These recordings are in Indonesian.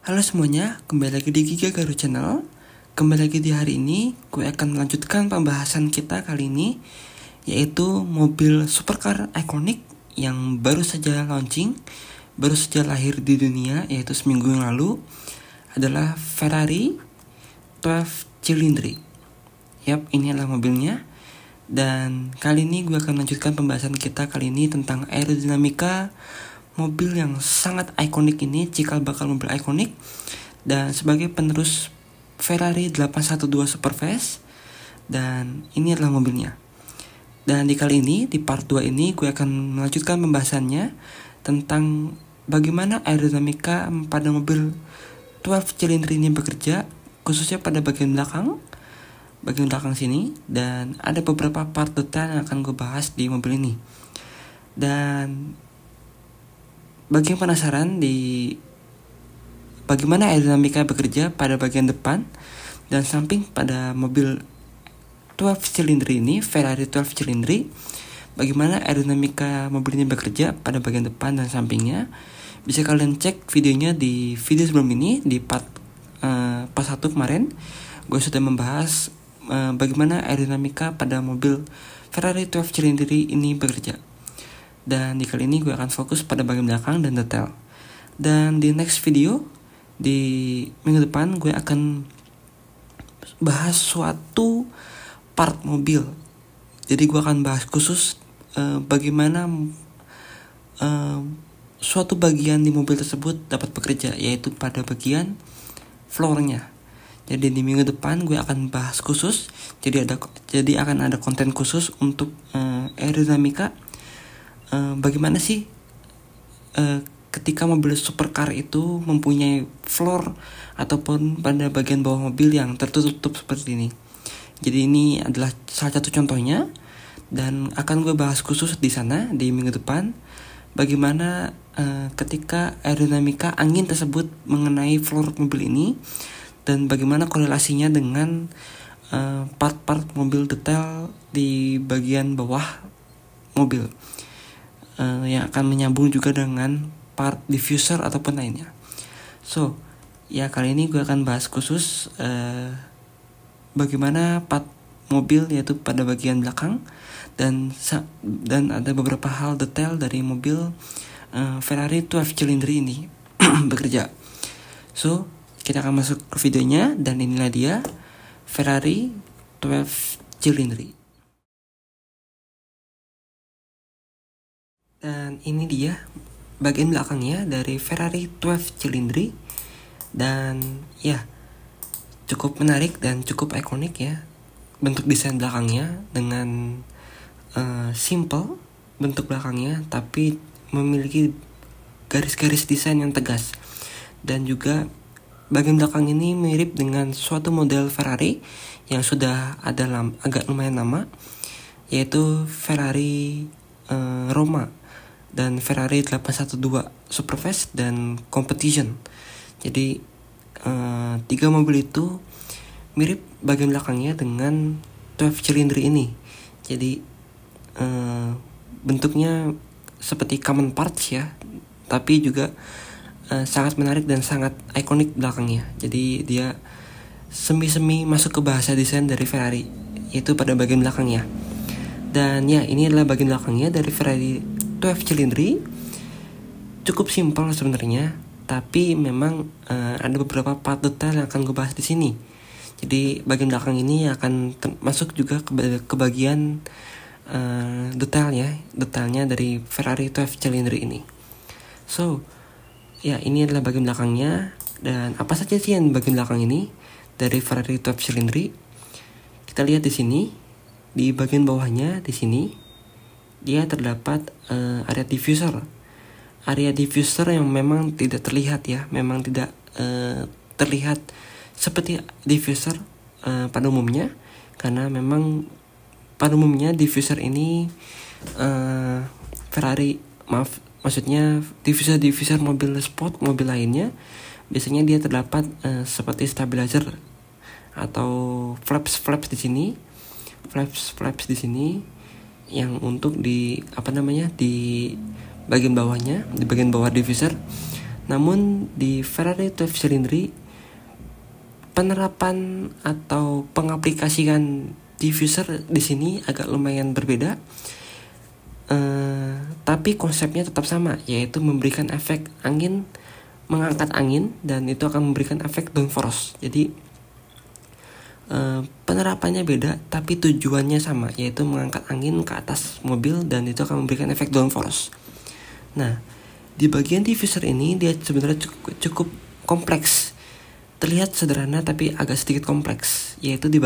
Halo semuanya, kembali lagi di Giga Garu Channel. Kembali lagi di hari ini, gue akan melanjutkan pembahasan kita kali ini, yaitu mobil supercar ikonik yang baru saja launching, baru saja lahir di dunia, yaitu seminggu yang lalu, adalah Ferrari 12 Cilindri. Yap, ini adalah mobilnya. Dan kali ini gue akan melanjutkan pembahasan kita kali ini tentang aerodinamika mobil yang sangat ikonik ini, cikal bakal mobil ikonik, dan sebagai penerus Ferrari 812 Superfast. Dan ini adalah mobilnya. Dan di kali ini, di part 2 ini, gue akan melanjutkan pembahasannya tentang bagaimana aerodinamika pada mobil 12 silinder ini bekerja, khususnya pada bagian belakang sini. Dan ada beberapa part detail yang akan gue bahas di mobil ini. Dan bagi yang penasaran di bagaimana aerodinamika bekerja pada bagian depan dan samping pada mobil 12 silinder ini, Ferrari 12 Cilindri, bagaimana aerodinamika mobil ini bekerja pada bagian depan dan sampingnya, bisa kalian cek videonya di video sebelum ini, di part 1 kemarin. Gue sudah membahas bagaimana aerodinamika pada mobil Ferrari 12 Cilindri ini bekerja. Dan di kali ini gue akan fokus pada bagian belakang dan detail. Dan di next video, di minggu depan, gue akan bahas suatu part mobil. Jadi gue akan bahas khusus bagaimana suatu bagian di mobil tersebut dapat bekerja, yaitu pada bagian floornya. Jadi di minggu depan gue akan bahas khusus. Jadi akan ada konten khusus untuk aerodinamika. Bagaimana sih ketika mobil supercar itu mempunyai floor ataupun pada bagian bawah mobil yang tertutup seperti ini. Jadi ini adalah salah satu contohnya, dan akan gue bahas khusus di sana di minggu depan bagaimana ketika aerodinamika angin tersebut mengenai floor mobil ini, dan bagaimana korelasinya dengan part-part mobil detail di bagian bawah mobil. Yang akan menyambung juga dengan part diffuser ataupun lainnya. So, ya kali ini gue akan bahas khusus bagaimana part mobil, yaitu pada bagian belakang, dan ada beberapa hal detail dari mobil Ferrari 12 Cilindri ini bekerja. So, kita akan masuk ke videonya, dan inilah dia Ferrari 12 Cilindri. Dan ini dia bagian belakangnya dari Ferrari 12 Cilindri. Dan ya, cukup menarik dan cukup ikonik ya bentuk desain belakangnya, dengan simple bentuk belakangnya, tapi memiliki garis-garis desain yang tegas. Dan juga bagian belakang ini mirip dengan suatu model Ferrari yang sudah ada agak lumayan lama, yaitu Ferrari Roma dan Ferrari 812 Superfast dan Competition. Jadi 3 mobil itu mirip bagian belakangnya dengan 12 Cilindri ini. Jadi bentuknya seperti common parts ya, tapi juga sangat menarik dan sangat ikonik belakangnya. Jadi dia semi-semi masuk ke bahasa desain dari Ferrari, yaitu pada bagian belakangnya. Dan ya, ini adalah bagian belakangnya dari Ferrari 12 Cilindri. Cukup simpel sebenarnya, tapi memang ada beberapa part detail yang akan gue bahas di sini. Jadi bagian belakang ini akan masuk juga ke bagian detailnya dari Ferrari 12 Cilindri ini. So, ya ini adalah bagian belakangnya. Dan apa saja sih yang bagian belakang ini dari Ferrari 12 Cilindri? Kita lihat di sini, di bagian bawahnya di sini dia terdapat area diffuser. Area diffuser yang memang tidak terlihat ya, memang tidak terlihat seperti diffuser pada umumnya, karena memang pada umumnya diffuser ini maksudnya diffuser mobil sport, mobil lainnya, biasanya dia terdapat seperti stabilizer atau flaps di sini, flaps di sini yang untuk di bagian bawahnya, di bagian bawah diffuser. Namun di Ferrari 12 Cilindri penerapan atau pengaplikasian diffuser di sini agak lumayan berbeda. Tapi konsepnya tetap sama, yaitu memberikan efek angin, mengangkat angin, dan itu akan memberikan efek downforce. Jadi penerapannya beda, tapi tujuannya sama, yaitu mengangkat angin ke atas mobil dan itu akan memberikan efek downforce. Nah, di bagian diffuser ini dia sebenarnya cukup kompleks. Terlihat sederhana tapi agak sedikit kompleks, yaitu di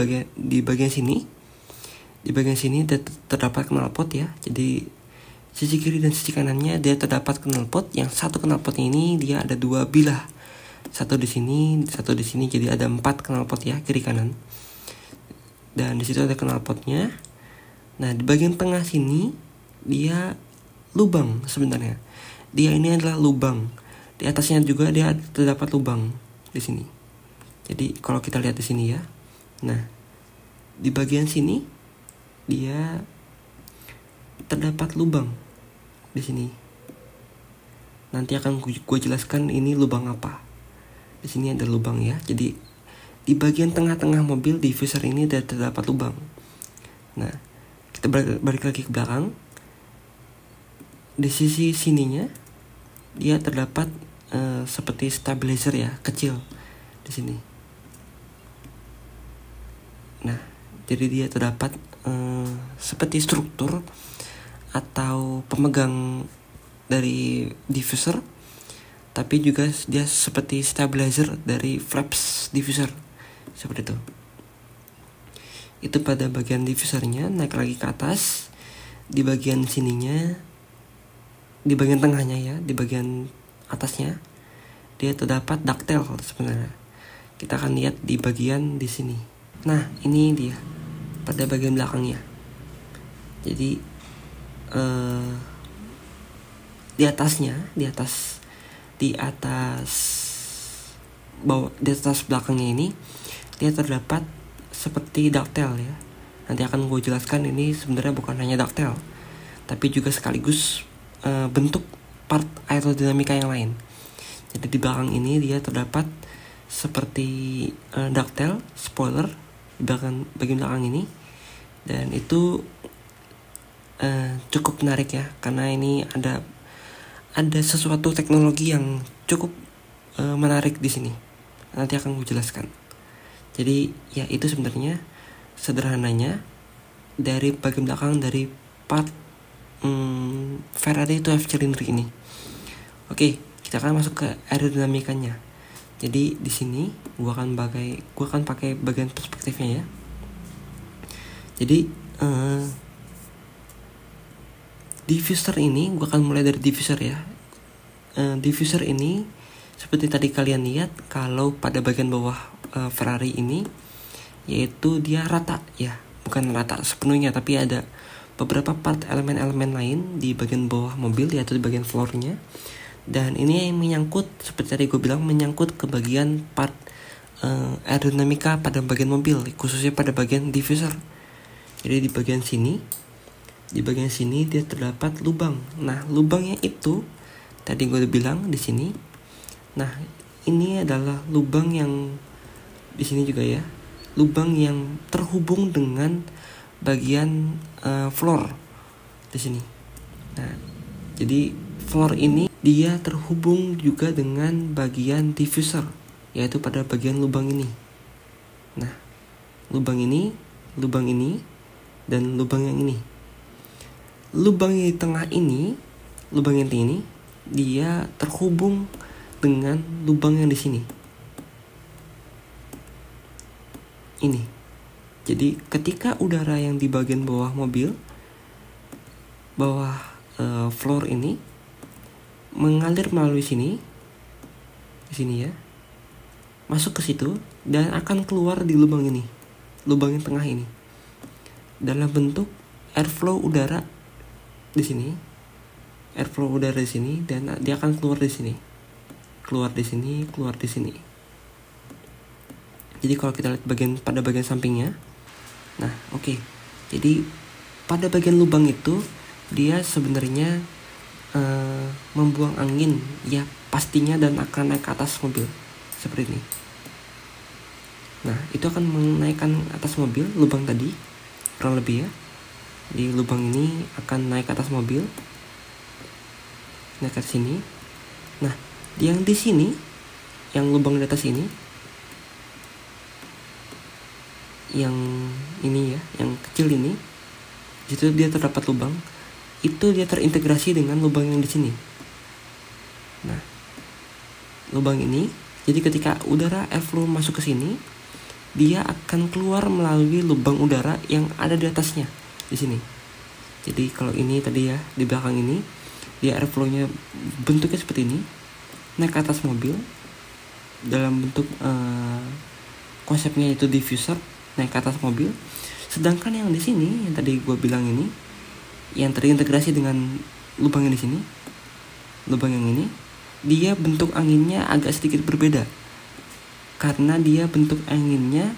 bagian sini. Di bagian sini terdapat knalpot ya. Jadi sisi kiri dan sisi kanannya dia terdapat knalpot. Yang satu knalpot ini dia ada 2 bilah. Satu di sini, satu di sini, jadi ada 4 knalpot ya, kiri kanan. Dan di situ ada knalpotnya. Nah, di bagian tengah sini dia lubang sebenarnya. Dia ini adalah lubang. Di atasnya juga dia terdapat lubang di sini. Jadi kalau kita lihat di sini ya. Nah, di bagian sini dia terdapat lubang di sini. Nanti akan gue jelaskan ini lubang apa. Di sini ada lubang ya. Jadi di bagian tengah-tengah mobil diffuser ini terdapat lubang. Nah, kita balik lagi ke belakang. Di sisi sininya dia terdapat seperti stabilizer ya, kecil di sini. Nah, jadi dia terdapat seperti struktur atau pemegang dari diffuser, tapi juga dia seperti stabilizer dari flaps diffuser, seperti itu. Itu pada bagian diffusernya. Naik lagi ke atas, di bagian sininya, di bagian tengahnya ya, di bagian atasnya dia terdapat ductile sebenarnya. Kita akan lihat di bagian di sini. Nah, ini dia pada bagian belakangnya. Jadi di atas belakangnya ini dia terdapat seperti ductile ya. Nanti akan gue jelaskan ini sebenarnya bukan hanya ductile, tapi juga sekaligus bentuk part aerodinamika yang lain. Jadi di belakang ini dia terdapat seperti ductile, spoiler di bagian belakang ini, dan itu cukup menarik ya, karena ini ada sesuatu teknologi yang cukup menarik di sini. Nanti akan gue jelaskan. Jadi ya itu sebenarnya sederhananya dari bagian belakang dari part Ferrari 12 Cilindri ini. Oke, kita akan masuk ke aerodinamikanya. Jadi di sini gue akan pakai bagian perspektifnya ya. Jadi diffuser ini, gue akan mulai dari diffuser ya. Diffuser ini seperti tadi kalian lihat, kalau pada bagian bawah Ferrari ini, yaitu dia rata ya, bukan rata sepenuhnya, tapi ada beberapa part elemen-elemen lain di bagian bawah mobil, yaitu di bagian floornya. Dan ini yang menyangkut, seperti tadi gue bilang, menyangkut ke bagian part aerodinamika pada bagian mobil, khususnya pada bagian diffuser. Jadi di bagian sini dia terdapat lubang. Nah, lubangnya itu tadi gue udah bilang di sini. Nah, ini adalah lubang yang di sini juga ya, lubang yang terhubung dengan bagian floor di sini. Nah, jadi floor ini dia terhubung juga dengan bagian diffuser, yaitu pada bagian lubang ini. Nah, lubang ini, dan lubang yang ini. Lubang yang di tengah ini, dia terhubung dengan lubang yang di sini. Ini. Jadi ketika udara yang di bagian bawah mobil, floor ini mengalir melalui di sini ya, masuk ke situ dan akan keluar di lubang ini, lubang yang tengah ini, dalam bentuk airflow udara di sini, dan dia akan keluar di sini. Jadi kalau kita lihat pada bagian sampingnya, nah oke. Jadi pada bagian lubang itu dia sebenarnya membuang angin ya pastinya dan akan naik ke atas mobil seperti ini. Nah itu akan menaikkan atas mobil lubang tadi kurang lebih ya. Di lubang ini akan naik ke atas mobil, naik ke sini. Nah yang di sini, yang lubang di atas ini, yang ini ya, yang kecil ini, itu dia terdapat lubang. Itu dia terintegrasi dengan lubang yang di sini. Nah, lubang ini, jadi ketika udara airflow masuk ke sini, dia akan keluar melalui lubang udara yang ada di atasnya, di sini. Jadi kalau ini tadi ya, di belakang ini, dia airflow-nya bentuknya seperti ini, naik ke atas mobil, dalam bentuk konsepnya itu diffuser, naik ke atas mobil. Sedangkan yang di sini, yang tadi gue bilang ini, yang terintegrasi dengan lubang yang di sini, lubang yang ini, dia bentuk anginnya agak sedikit berbeda karena dia bentuk anginnya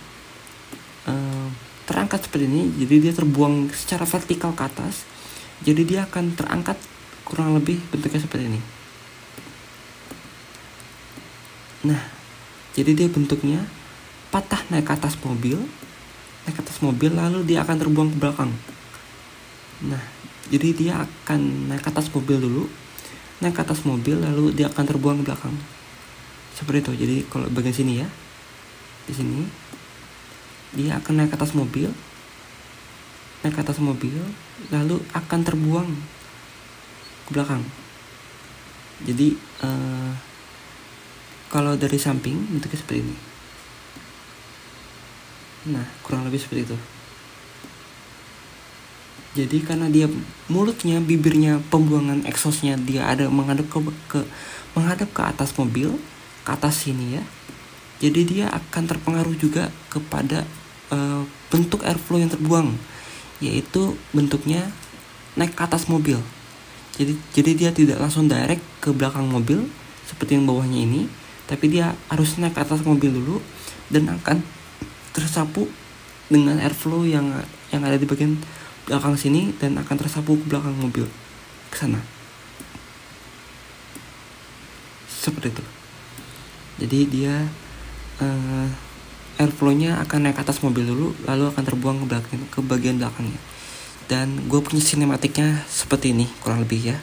terangkat seperti ini. Jadi dia terbuang secara vertikal ke atas, jadi dia akan terangkat kurang lebih bentuknya seperti ini. Nah jadi dia bentuknya patah naik ke atas mobil, lalu dia akan terbuang ke belakang. Nah jadi dia akan naik ke atas mobil dulu, naik ke atas mobil lalu dia akan terbuang ke belakang seperti itu. Jadi kalau bagian sini ya, di sini dia akan naik ke atas mobil, lalu akan terbuang ke belakang. Jadi kalau dari samping bentuknya seperti ini. Nah kurang lebih seperti itu. Jadi karena dia mulutnya, bibirnya, pembuangan exhaustnya dia ada menghadap ke atas mobil, ke atas sini ya. Jadi dia akan terpengaruh juga kepada bentuk airflow yang terbuang, yaitu bentuknya naik ke atas mobil. Jadi dia tidak langsung direct ke belakang mobil seperti yang bawahnya ini, tapi dia harus naik ke atas mobil dulu dan akan tersapu dengan airflow yang ada di bagian belakang sini dan akan tersapu ke belakang mobil ke sana. Seperti itu. Jadi dia airflow-nya akan naik ke atas mobil dulu lalu akan terbuang ke bagian belakangnya. Dan gue punya sinematiknya seperti ini kurang lebih ya.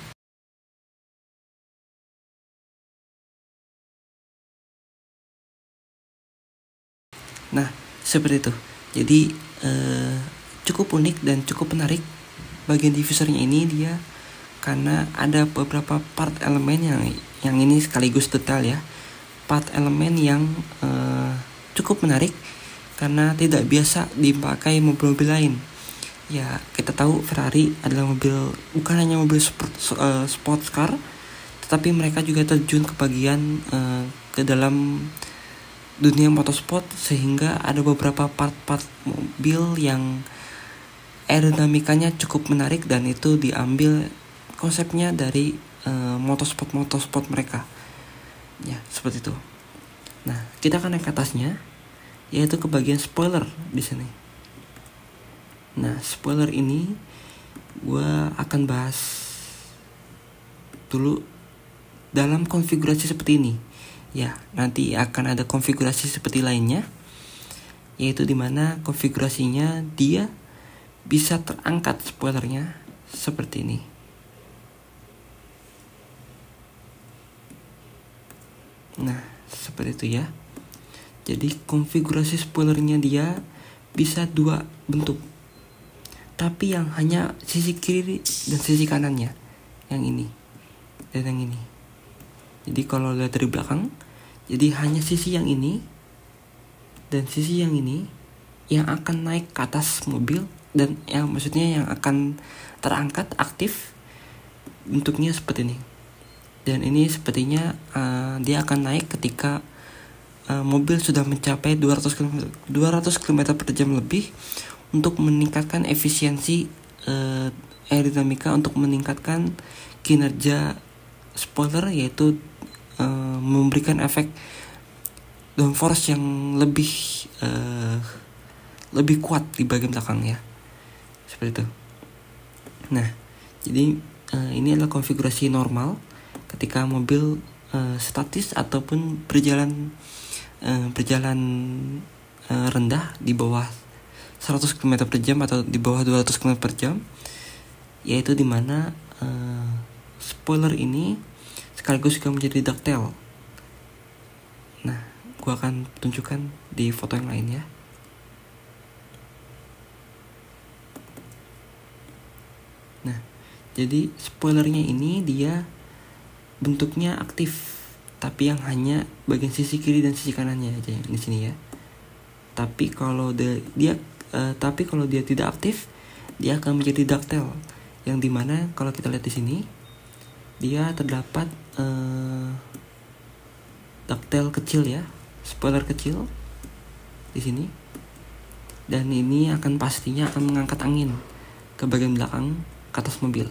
Nah seperti itu. Jadi cukup unik dan cukup menarik bagian diffusernya ini dia, karena ada beberapa part elemen yang ini sekaligus detail ya, part elemen yang cukup menarik karena tidak biasa dipakai mobil-mobil lain. Ya kita tahu Ferrari adalah mobil, bukan hanya mobil sports car, tetapi mereka juga terjun ke bagian ke dalam dunia motorsport, sehingga ada beberapa part-part mobil yang aerodinamikanya cukup menarik dan itu diambil konsepnya dari motorsport mereka. Ya, seperti itu. Nah, kita akan naik ke atasnya, yaitu ke bagian spoiler di sini. Nah, spoiler ini gue akan bahas dulu dalam konfigurasi seperti ini. Ya, nanti akan ada konfigurasi seperti lainnya, yaitu dimana konfigurasinya dia bisa terangkat spoilernya seperti ini. Nah, seperti itu ya. Jadi konfigurasi spoilernya dia bisa dua bentuk, tapi yang hanya sisi kiri dan sisi kanannya, yang ini dan yang ini. Jadi kalau lihat dari belakang, jadi hanya sisi yang ini dan sisi yang ini yang akan naik ke atas mobil, dan yang maksudnya yang akan terangkat aktif bentuknya seperti ini. Dan ini sepertinya dia akan naik ketika mobil sudah mencapai 200 km per jam lebih, untuk meningkatkan efisiensi aerodinamika, untuk meningkatkan kinerja spoiler, yaitu memberikan efek downforce yang lebih kuat di bagian belakang ya, seperti itu. Nah, jadi ini adalah konfigurasi normal ketika mobil statis ataupun berjalan rendah di bawah 100 km per jam atau di bawah 200 km per jam, yaitu dimana spoiler ini sekaligus juga menjadi ductile. Nah, gua akan tunjukkan di foto yang lain ya. Nah, jadi spoilernya ini dia bentuknya aktif, tapi yang hanya bagian sisi kiri dan sisi kanannya aja yang di sini ya. Tapi kalau dia tidak aktif, dia akan menjadi ductile, yang dimana kalau kita lihat di sini, dia terdapat ductile kecil ya, spoiler kecil di sini, dan ini pastinya akan mengangkat angin ke bagian belakang ke atas mobil.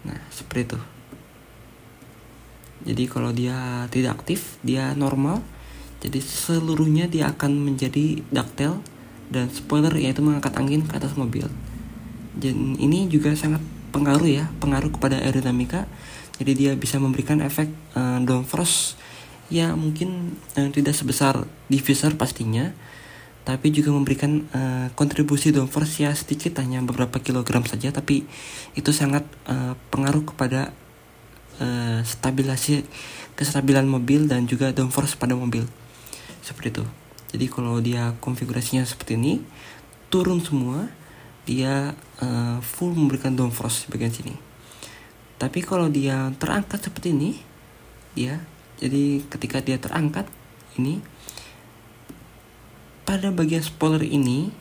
Nah, seperti itu. Jadi kalau dia tidak aktif, dia normal. Jadi seluruhnya dia akan menjadi ductile dan spoiler, yaitu mengangkat angin ke atas mobil. Dan ini juga sangat pengaruh kepada aerodinamika. Jadi dia bisa memberikan efek downforce ya, mungkin tidak sebesar diffuser pastinya, tapi juga memberikan kontribusi downforce ya sedikit, hanya beberapa kilogram saja, tapi itu sangat pengaruh kepada kestabilan mobil dan juga downforce pada mobil. Seperti itu. Jadi kalau dia konfigurasinya seperti ini, turun semua, dia full memberikan downforce bagian sini. Tapi kalau dia terangkat seperti ini, jadi ketika dia terangkat ini, pada bagian spoiler ini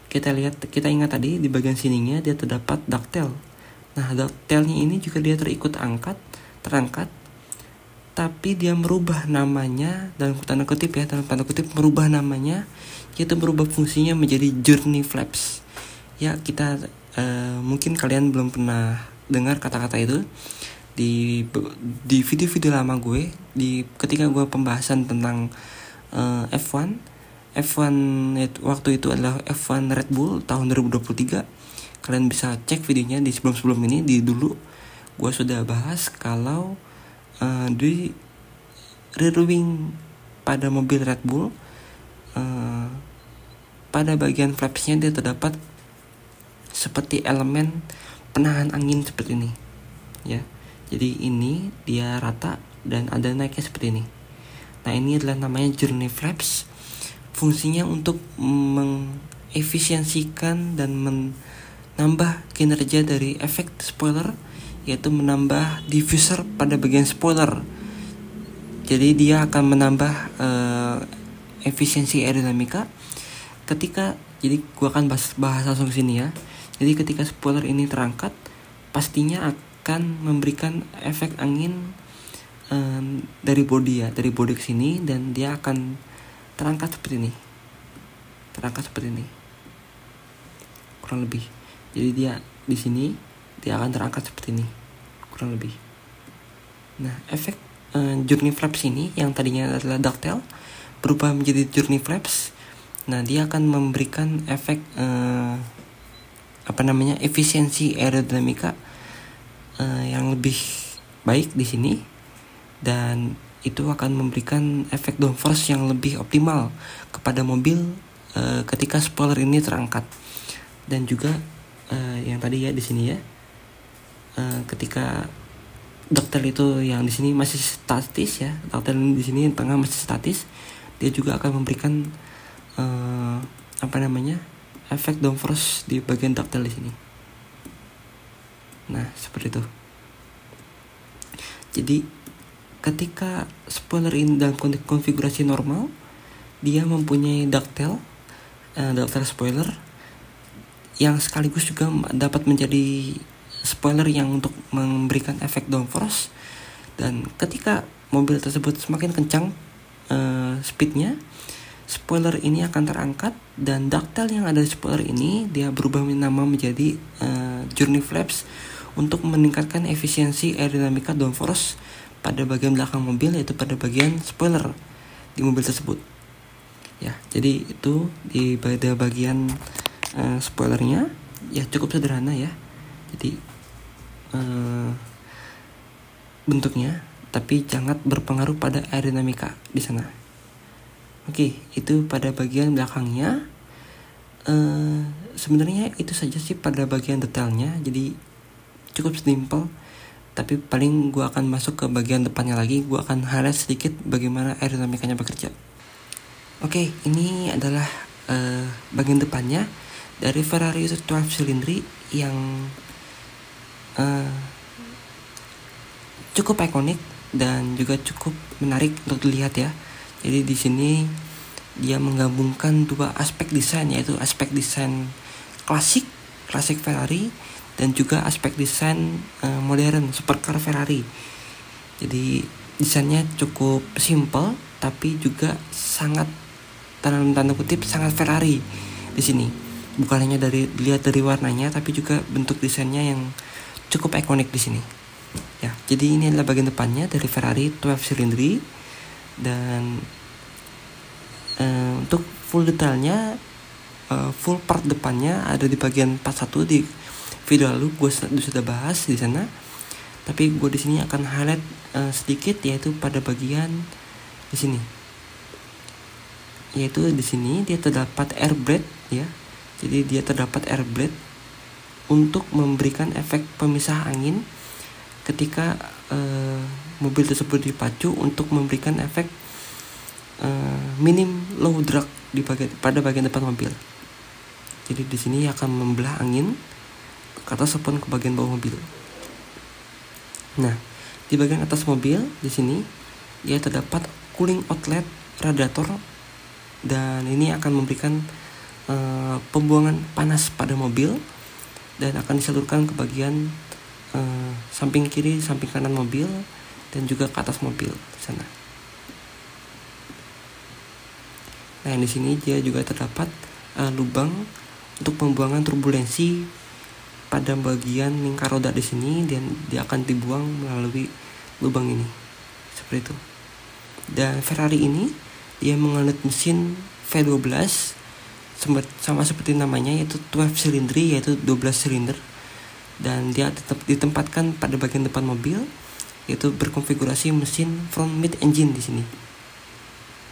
kita ingat tadi di bagian sininya dia terdapat ductile. Nah, ductile-nya ini juga dia terangkat, tapi dia merubah namanya dalam tanda kutip merubah namanya, yaitu merubah fungsinya menjadi journey flaps. Ya, kita mungkin kalian belum pernah dengar kata-kata itu di video-video lama gue, ketika gue pembahasan tentang F1 waktu itu adalah F1 Red Bull tahun 2023. Kalian bisa cek videonya di sebelum ini. Dulu gue sudah bahas kalau di rear wing pada mobil Red Bull, pada bagian flapsnya dia terdapat seperti elemen penahan angin seperti ini ya. Jadi ini dia rata dan ada naiknya seperti ini. Nah, ini adalah namanya journey flaps. Fungsinya untuk mengefisiensikan dan menambah kinerja dari efek spoiler, yaitu menambah diffuser pada bagian spoiler. Jadi dia akan menambah efisiensi aerodinamika jadi gua akan bahas langsung sini ya. Jadi ketika spoiler ini terangkat, pastinya akan memberikan efek angin dari bodi ke sini, dan dia akan terangkat seperti ini kurang lebih. Jadi dia di sini dia akan terangkat seperti ini kurang lebih. Nah, efek journey flaps ini yang tadinya adalah ductile berubah menjadi journey flaps. Nah, dia akan memberikan efek efisiensi aerodinamika yang lebih baik di sini, dan itu akan memberikan efek downforce yang lebih optimal kepada mobil ketika spoiler ini terangkat. Dan juga yang tadi ya di sini ya, ketika ductile itu yang di sini masih statis ya, ductile di sini tengah masih statis, dia juga akan memberikan efek downforce di bagian ductile di sini. Nah, seperti itu. Jadi ketika spoiler ini dalam konfigurasi normal, dia mempunyai ductile spoiler yang sekaligus juga dapat menjadi spoiler yang untuk memberikan efek downforce. Dan ketika mobil tersebut semakin kencang speednya, spoiler ini akan terangkat, dan ductile yang ada di spoiler ini dia berubah nama menjadi journey flaps untuk meningkatkan efisiensi aerodinamika downforce pada bagian belakang mobil, yaitu pada bagian spoiler di mobil tersebut. Ya, jadi itu di bagian spoilernya ya, cukup sederhana ya. Jadi bentuknya, tapi jangan berpengaruh pada aerodinamika di sana. Oke, itu pada bagian belakangnya. Sebenarnya itu saja sih pada bagian detailnya, jadi cukup simple. Tapi paling gue akan masuk ke bagian depannya lagi. Gue akan highlight sedikit bagaimana aerodinamikanya bekerja. Oke, ini adalah bagian depannya dari Ferrari 12 Cilindri yang cukup ikonik dan juga cukup menarik untuk dilihat ya. Jadi di sini dia menggabungkan dua aspek desain, yaitu aspek desain klasik Ferrari dan juga aspek desain modern supercar Ferrari. Jadi desainnya cukup simple tapi juga sangat, dalam tanda kutip, sangat Ferrari di sini. Bukan hanya dilihat dari warnanya, tapi juga bentuk desainnya yang cukup ikonik di sini. Ya, jadi ini adalah bagian depannya dari Ferrari 12 Cilindri. Dan untuk full detailnya, full part depannya ada di bagian part 1 di video lalu gue sudah bahas di sana. Tapi gue di sini akan highlight sedikit, yaitu pada bagian di sini. Yaitu di sini dia terdapat air blade ya. Jadi dia terdapat air blade untuk memberikan efek pemisah angin ketika mobil tersebut dipacu, untuk memberikan efek minim low drag pada bagian depan mobil. Jadi di sini akan membelah angin ke atas ataupun ke bagian bawah mobil. Nah, di bagian atas mobil di sini dia terdapat cooling outlet radiator, dan ini akan memberikan pembuangan panas pada mobil dan akan disalurkan ke bagian samping kiri, samping kanan mobil, dan juga ke atas mobil sana. Nah, di sini dia juga terdapat lubang untuk pembuangan turbulensi pada bagian lingkar roda di sini, dan dia akan dibuang melalui lubang ini seperti itu. Dan Ferrari ini dia menganut mesin V12 sama seperti namanya, yaitu 12 Cilindri, yaitu 12 silinder. Dan dia tetap ditempatkan pada bagian depan mobil, yaitu berkonfigurasi mesin front mid engine di sini.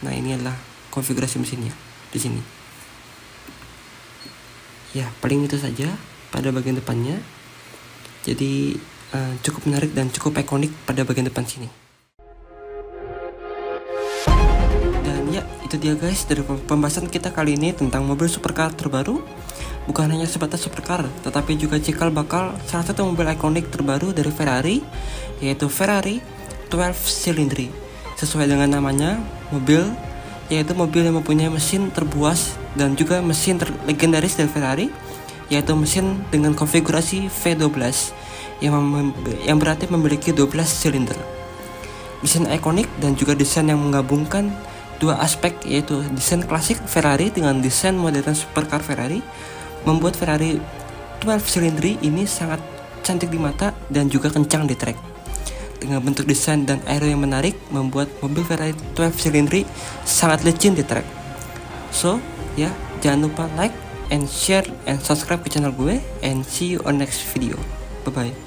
Nah, ini adalah konfigurasi mesinnya di sini. Ya, paling itu saja pada bagian depannya. Jadi cukup menarik dan cukup ikonik pada bagian depan sini. Dan ya, itu dia guys dari pembahasan kita kali ini tentang mobil supercar terbaru. Bukan hanya sebatas supercar, tetapi juga cikal bakal salah satu mobil ikonik terbaru dari Ferrari, yaitu Ferrari 12 Cilindri. Sesuai dengan namanya, yaitu mobil yang mempunyai mesin terbuas dan juga mesin legendaris dari Ferrari, yaitu mesin dengan konfigurasi V12 yang berarti memiliki 12 silinder. Mesin ikonik dan juga desain yang menggabungkan dua aspek, yaitu desain klasik Ferrari dengan desain modern supercar Ferrari, membuat Ferrari 12 Cilindri ini sangat cantik di mata dan juga kencang di track. Dengan bentuk desain dan aero yang menarik, membuat mobil Ferrari 12 Cilindri sangat licin di track. So, ya, jangan lupa like and share and subscribe ke channel gue, and see you on next video. Bye bye.